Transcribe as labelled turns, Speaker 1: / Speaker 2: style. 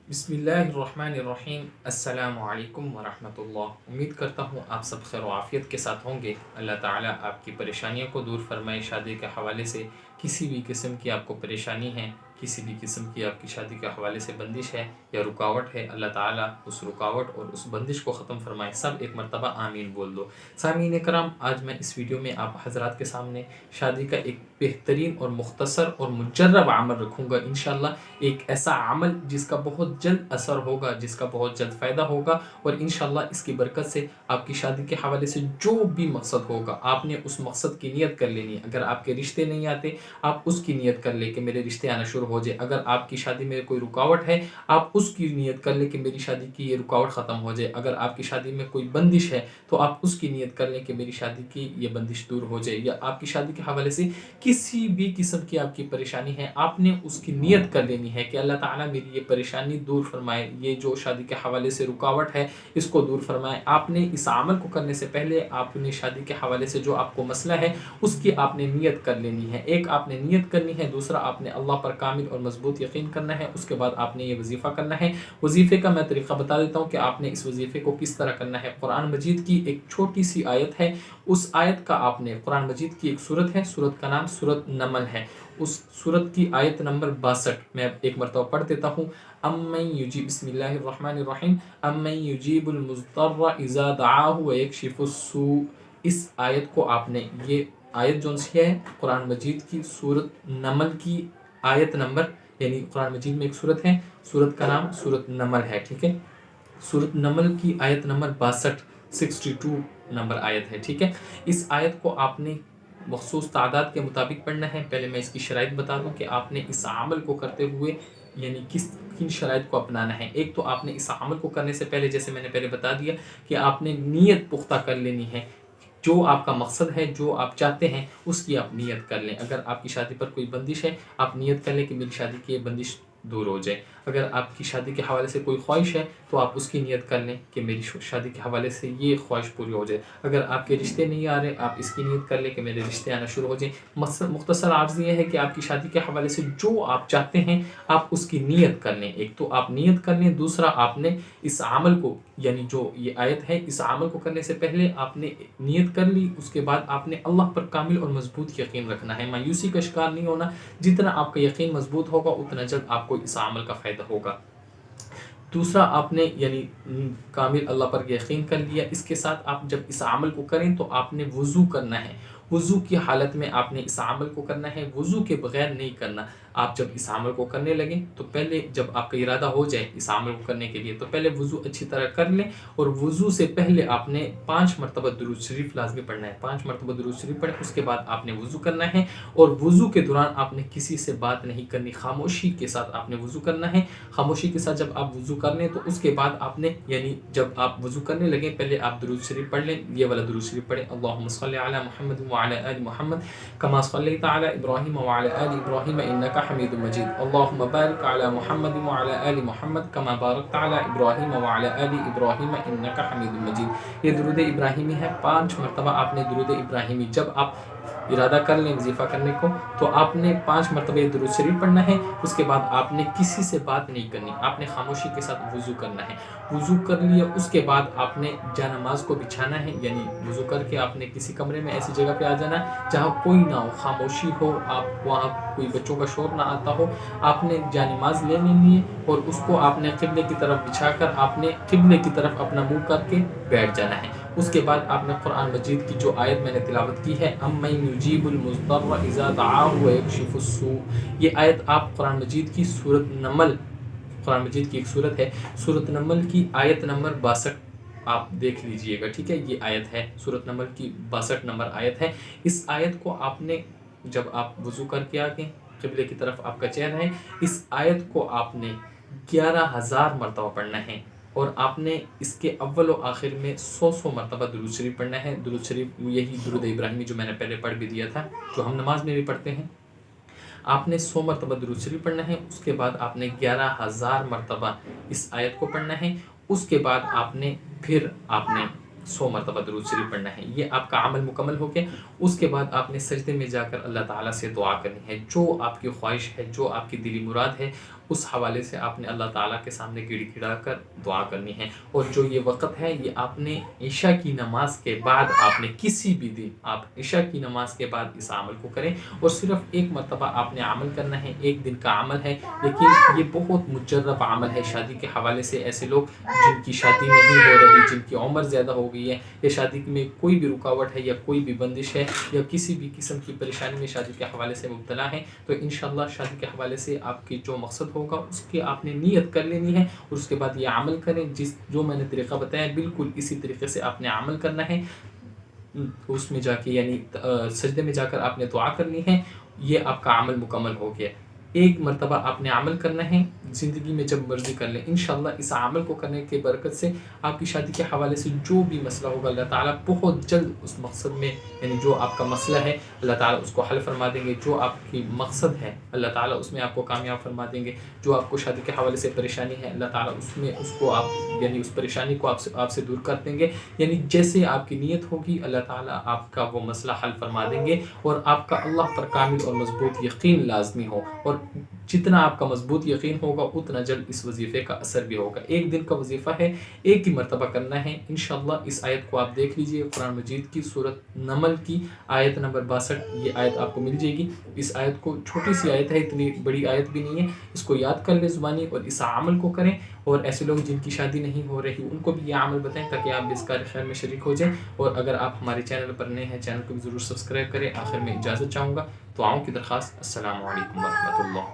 Speaker 1: بسم اللہ الرحمن الرحیم السلام علیکم ورحمۃ اللہ۔ امید کرتا ہوں آپ سب خیر و عافیت کے ساتھ ہوں گے۔ اللہ تعالیٰ آپ کی پریشانیوں کو دور فرمائے۔ شادی کے حوالے سے کسی بھی قسم کی آپ کو پریشانی ہے، کسی بھی قسم کی آپ کی شادی کے حوالے سے بندش ہے یا رکاوٹ ہے، اللہ تعالیٰ اس رکاوٹ اور اس بندش کو ختم فرمائے۔ سب ایک مرتبہ آمین بول دو۔ سامعین کرام، آج میں اس ویڈیو میں آپ حضرات کے سامنے شادی کا ایک بہترین اور مختصر اور مجرب عمل رکھوں گا انشاءاللہ۔ ایک ایسا عمل جس کا بہت جلد اثر ہوگا، جس کا بہت جلد فائدہ ہوگا، اور انشاءاللہ اس کی برکت سے آپ کی شادی کے حوالے سے جو بھی مقصد ہوگا آپ نے اس مقصد کی نیت کر لینی ہے۔ اگر آپ کے رشتے نہیں آتے، آپ اس کی نیت کر لیں کہ میرے رشتے آنا شروع ہو جائے۔ اگر آپ کی شادی میں کوئی رکاوٹ ہے، آپ اس کی نیت کر لیں کہ میری شادی کی یہ رکاوٹ ختم ہو جائے۔ اگر آپ کی شادی میں کوئی بندش ہے تو آپ اس کی نیت کر لیں کہ میری شادی کی یہ بندش دور ہو جائے۔ یا آپ کی شادی کے حوالے سے کسی بھی قسم کی آپ کی پریشانی ہے، آپ نے اس کی نیت کر لینی ہے کہ اللہ تعالیٰ میری یہ پریشانی دور فرمائے، یہ جو شادی کے حوالے سے رکاوٹ ہے اس کو دور فرمائے۔ آپ نے اس عمل کو کرنے سے پہلے آپ نے شادی کے حوالے سے جو آپ کو مسئلہ ہے اس کی آپ نے نیت کر لینی ہے۔ ایک آپ نے نیت کرنی ہے، دوسرا آپ نے اللہ پر کامل اور مضبوط یقین کرنا ہے۔ اس کے بعد آپ نے یہ وظیفہ کرنا ہے۔ وظیفے کا میں طریقہ بتا دیتا ہوں کہ آپ نے اس وظیفے کو کس طرح کرنا ہے۔ قرآن مجید کی ایک چھوٹی سی آیت ہے، اس آیت کا آپ نے، قرآن مجید کی ایک سورت ہے، سورت کا نام سورت نمل ہے، اس سورت کی آیت نمبر 62 میں ایک مرتبہ پڑھ دیتا ہوں۔ بسم اللہ الرحمن الرحیم امن یجیب المضطر اذا دعاہ ویکشف السوء۔ اس آیت کو آپ نے، یہ آیت جو سی ہے قرآن مجید کی سورت نمل کی آیت نمبر، یعنی قرآن مجید میں ایک سورت ہے، سورت کا نام سورت نمل ہے، ٹھیک ہے، سورت نمل کی آیت نمبر 62 نمبر آیت ہے، ٹھیک ہے۔ اس آیت کو آپ نے مخصوص تعداد کے مطابق پڑھنا ہے۔ پہلے میں اس کی شرائط بتا دوں کہ آپ نے اس عمل کو کرتے ہوئے یعنی کن شرائط کو اپنانا ہے۔ ایک تو آپ نے اس عمل کو کرنے سے پہلے، جیسے میں نے پہلے بتا دیا، کہ آپ نے نیت پختہ کر لینی ہے۔ جو آپ کا مقصد ہے، جو آپ چاہتے ہیں، اس کی آپ نیت کر لیں۔ اگر آپ کی شادی پر کوئی بندش ہے، آپ نیت کر لیں کہ میری شادی کی یہ بندش دور ہو جائے۔ اگر آپ کی شادی کے حوالے سے کوئی خواہش ہے تو آپ اس کی نیت کر لیں کہ میری شادی کے حوالے سے یہ خواہش پوری ہو جائے۔ اگر آپ کے رشتے نہیں آ رہے، آپ اس کی نیت کر لیں کہ میرے رشتے آنا شروع ہو جائیں۔ مختصر عرض یہ ہے کہ آپ کی شادی کے حوالے سے جو آپ چاہتے ہیں آپ اس کی نیت کر لیں۔ ایک تو آپ نیت کر لیں، دوسرا آپ نے اس عمل کو، یعنی جو یہ آیت ہے، اس عمل کو کرنے سے پہلے آپ نے نیت کر لی، اس کے بعد آپ نے اللہ پر کامل اور مضبوط یقین رکھنا ہے، مایوسی کا شکار نہیں ہونا۔ جتنا آپ کا یقین مضبوط ہوگا اتنا جلد آپ کو اس عمل کا فائدہ ہوگا۔ دوسرا آپ نے یعنی کامل اللہ پر یقین کر لیا۔ اس کے ساتھ آپ جب اس عمل کو کریں تو آپ نے وضو کرنا ہے۔ وضو کی حالت میں آپ نے اس عمل کو کرنا ہے، وضو کے بغیر نہیں کرنا۔ آپ جب اس عمل کو کرنے لگیں تو پہلے، جب آپ کا ارادہ ہو جائے اس عمل کو کرنے کے لیے، تو پہلے وضو اچھی طرح کر لیں، اور وضو سے پہلے آپ نے 5 مرتبہ درود شریف لازمی پڑھنا ہے۔ 5 مرتبہ درود شریف پڑھیں، اس کے بعد آپ نے وضو کرنا ہے، اور وضو کے دوران آپ نے کسی سے بات نہیں کرنی، خاموشی کے ساتھ آپ نے وضو کرنا ہے۔ خاموشی کے ساتھ جب آپ وضو کر لیں تو اس کے بعد آپ نے، یعنی جب آپ وضو کرنے لگیں پہلے آپ درود شریف پڑھ لیں، یہ والا درود شریف پڑھیں، اللہم صلی علی محمد وعلی آل محمد کما صلیت علی ابراہیم وعلی آل ابراہیم انک حمید مجید، اللہم بارک علی محمد وعلی آل محمد کما بارکت علی ابراہیم وعلی آل ابراہیم انک حمید مجید۔ یہ درود ابراہیمی ہے، 5 مرتبہ آپ نے درود ابراہیمی، جب آپ ارادہ کر لیں وظیفہ کرنے کو تو آپ نے 5 مرتبہ یہ درود شریف پڑھنا ہے۔ اس کے بعد آپ نے کسی سے بات نہیں کرنی، آپ نے خاموشی کے ساتھ وضو کرنا ہے۔ وضو کر لیا، اس کے بعد آپ نے جا نماز کو بچھانا ہے، یعنی وضو کر کے آپ نے کسی کمرے میں ایسی جگہ پہ آ جانا ہے جہاں کوئی نہ ہو، خاموشی ہو، آپ وہاں کوئی بچوں کا شور نہ آتا ہو۔ آپ نے جا نماز لے لینی ہے، اور اس کو آپ نے قبلے کی طرف بچھا کر آپ نے قبلے کی طرف اپنا منہ کر کے بیٹھ جانا ہے۔ اس کے بعد آپ نے قرآن مجید کی جو آیت میں نے تلاوت کی ہے، امن یجیب المضطر اذا دعاہ ویکشف السوء، یہ آیت آپ قرآن مجید کی سورت نمل، قرآن مجید کی ایک سورت ہے، سورت نمل کی آیت نمبر 62 آپ دیکھ لیجئے گا، ٹھیک ہے۔ یہ آیت ہے سورت نمل کی 62 نمبر آیت ہے۔ اس آیت کو آپ نے، جب آپ وضو کر کے آگے قبلے کی طرف آپ کا چہرہ ہے، اس آیت کو آپ نے 11,000 مرتبہ پڑھنا ہے، اور آپ نے اس کے اول و آخر میں 100 مرتبہ درود شریف پڑھنا ہے۔ درود شریف یہی درود ابراہیمی جو میں نے پہلے پڑھ بھی دیا تھا، جو ہم نماز میں بھی پڑھتے ہیں۔ آپ نے 100 مرتبہ درود شریف پڑھنا ہے، اس کے بعد آپ نے 11,000 مرتبہ اس آیت کو پڑھنا ہے، اس کے بعد آپ نے 100 مرتبہ درود شریف پڑھنا ہے۔ یہ آپ کا عمل مکمل ہو گیا۔ اس کے بعد آپ نے سجدے میں جا کر اللہ تعالیٰ سے دعا کرنی ہے، جو آپ کی خواہش ہے، جو آپ کی دلی مراد ہے، اس حوالے سے آپ نے اللہ تعالیٰ کے سامنے گڑ گڑا کر دعا کرنی ہے۔ اور جو یہ وقت ہے یہ آپ نے عشاء کی نماز کے بعد آپ نے کسی بھی دن آپ عشاء کی نماز کے بعد اس عمل کو کریں، اور صرف ایک مرتبہ آپ نے عمل کرنا ہے، ایک دن کا عمل ہے، لیکن یہ بہت مجرب عمل ہے شادی کے حوالے سے۔ ایسے لوگ جن کی شادی نہیں ہو رہی، جن کی عمر زیادہ ہو گئی ہے، یا شادی میں کوئی بھی رکاوٹ ہے یا کوئی بھی بندش ہے یا کسی بھی قسم کی پریشانی میں شادی کے حوالے سے مبتلا ہیں، تو انشاءاللہ شادی کے حوالے سے آپ کی جو مقصد ہوگا اس کی آپ نے نیت کر لینی ہے، اور اس کے بعد یہ عمل کریں جو میں نے طریقہ بتایا بالکل اسی طریقے سے آپ نے عمل کرنا ہے۔ اس میں جا کے یعنی سجدے میں جا کر آپ نے دعا کرنی ہے، یہ آپ کا عمل مکمل ہو گیا۔ ایک مرتبہ آپ نے عمل کرنا ہے، زندگی میں جب مرضی کر لیں، انشاءاللہ اس عمل کو کرنے کے برکت سے آپ کی شادی کے حوالے سے جو بھی مسئلہ ہوگا اللہ تعالیٰ بہت جلد اس مقصد میں، یعنی جو آپ کا مسئلہ ہے اللہ تعالیٰ اس کو حل فرما دیں گے، جو آپ کی مقصد ہے اللہ تعالیٰ اس میں آپ کو کامیاب فرما دیں گے، جو آپ کو شادی کے حوالے سے پریشانی ہے اللہ تعالیٰ اس میں اس کو آپ یعنی اس پریشانی کو آپ سے دور کر دیں گے، یعنی جیسے آپ کی نیت ہوگی اللہ تعالیٰ آپ کا وہ مسئلہ حل فرما دیں گے، اور آپ کا اللہ پر کامل اور مضبوط یقین لازمی ہو، اور جتنا آپ کا مضبوط یقین ہوگا اتنا جلد اس وظیفے کا اثر بھی ہوگا۔ ایک دن کا وظیفہ ہے، ایک ہی مرتبہ کرنا ہے انشاءاللہ۔ اس آیت کو آپ دیکھ لیجئے، قرآن مجید کی سورۃ نمل کی آیت نمبر 62 یہ آیت آپ کو مل جائے گی۔ اس آیت کو، چھوٹی سی آیت ہے، اتنی بڑی آیت بھی نہیں ہے، اس کو یاد کر لیں زبانی اور اس عمل کو کریں، اور ایسے لوگ جن کی شادی نہیں ہو رہی ان کو بھی یہ عمل بتائیں تاکہ آپ بھی اس کار خیر میں شریک ہو جائیں۔ اور اگر آپ ہمارے چینل پر نئے ہیں چینل کو بھی ضرور سبسکرائب کریں۔ آخر میں اجازت چاہوں گا، دعاؤں کی درخواست۔ السلام علیکم ورحمۃ اللہ۔